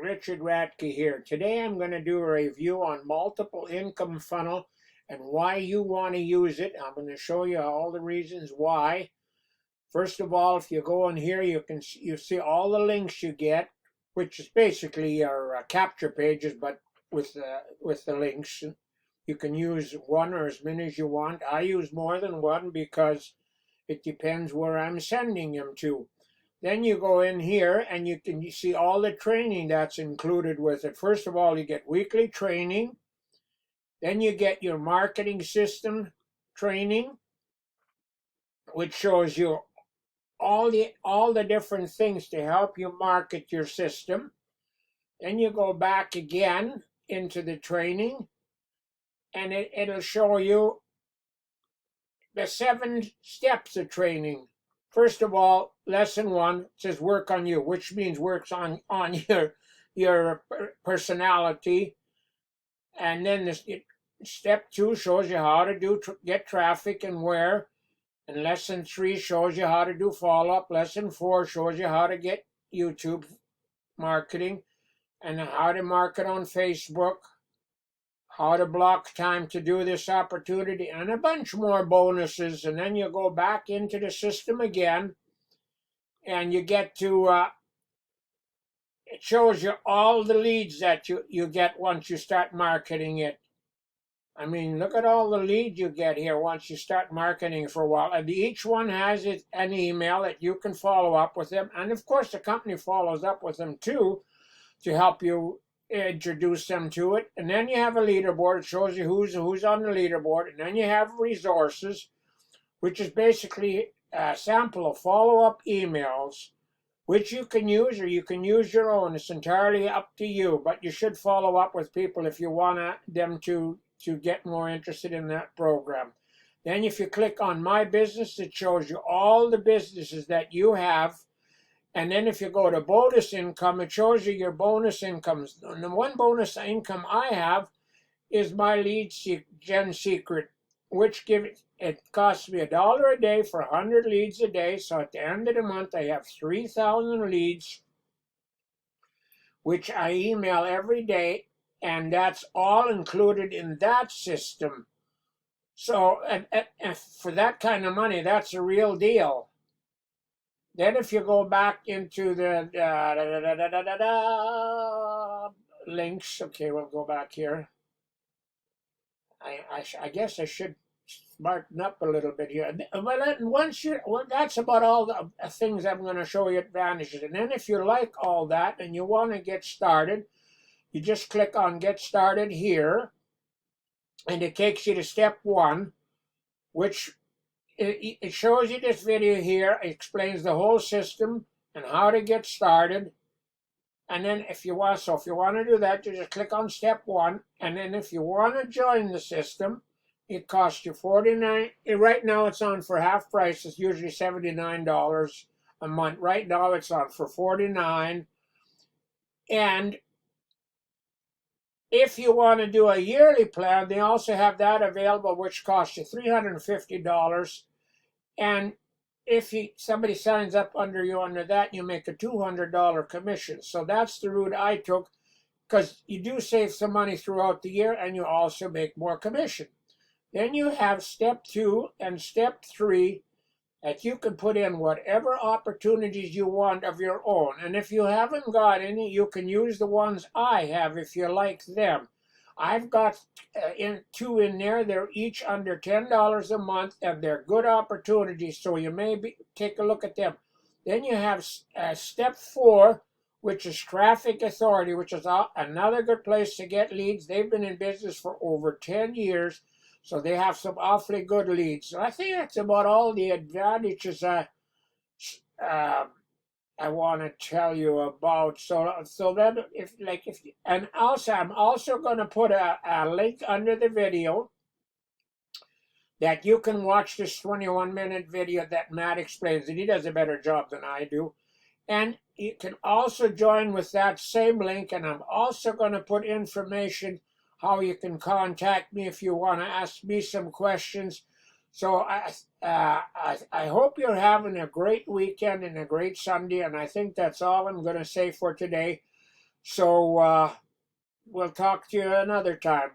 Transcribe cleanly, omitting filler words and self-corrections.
Richard Radke here. Today I'm going to do a review on multiple income funnel and why you want to use it. I'm going to show you all the reasons why. First of all, if you go in here, you see all the links you get, which is basically your capture pages, but with the links. You can use one or as many as you want. I use more than one because it depends where I'm sending them to. Then you go in here and you see all the training that's included with it. First of all, you get weekly training. Then you get your marketing system training, which shows you all the different things to help you market your system. Then you go back again into the training, and it'll show you the 7 steps of training. First of all, lesson 1 says work on you, which means works on your personality. And then step 2 shows you how to get traffic and where. And lesson 3 shows you how to do follow-up. Lesson 4 shows you how to get YouTube marketing and how to market on Facebook, how to block time to do this opportunity, and a bunch more bonuses. And then you go back into the system again, and you get to, it shows you all the leads that you get once you start marketing it. I mean, look at all the leads you get here once you start marketing for a while. And each one has an email that you can follow up with them. And of course, the company follows up with them too to help you introduce them to it. And then you have a leaderboard. It shows you who's on the leaderboard. And then you have resources, which is basically a sample of follow-up emails, which you can use, or you can use your own. It's entirely up to you. But you should follow up with people if you want them to get more interested in that program. Then if you click on My Business, it shows you all the businesses that you have. And then if you go to bonus income, it shows you your bonus incomes. And the one bonus income I have is my lead gen secret, which it costs me $1 a day for 100 leads a day. So at the end of the month, I have 3,000 leads, which I email every day. And that's all included in that system. So and for that kind of money, that's a real deal. Then if you go back into the links, okay, we'll go back here. I guess I should smarten up a little bit here. Well, that's about all the things I'm going to show you advantages. And then if you like all that and you want to get started, you just click on Get Started here, and it takes you to step 1, which it shows you this video here. It explains the whole system and how to get started. And then if you want to do that, you just click on step 1. And then if you want to join the system, it costs you $49. Right now it's on for half price. It's usually $79 a month. Right now it's on for $49. And if you want to do a yearly plan, they also have that available, which costs you $350. And if somebody signs up under that, you make a $200 commission. So that's the route I took, because you do save some money throughout the year, and you also make more commission. Then you have step 2 and step 3, that you can put in whatever opportunities you want of your own. And if you haven't got any, you can use the ones I have if you like them. I've got 2 in there. They're each under $10 a month, and they're good opportunities, so you may take a look at them. Then you have step 4, which is Traffic Authority, which is another good place to get leads. They've been in business for over 10 years. So they have some awfully good leads. So I think that's about all the advantages I want to tell you about. So then and also I'm also going to put a link under the video that you can watch this 21-minute video that Matt explains it. He does a better job than I do. And you can also join with that same link. And I'm also going to put information how you can contact me if you want to ask me some questions. So I hope you're having a great weekend and a great Sunday, and I think that's all I'm going to say for today. So we'll talk to you another time.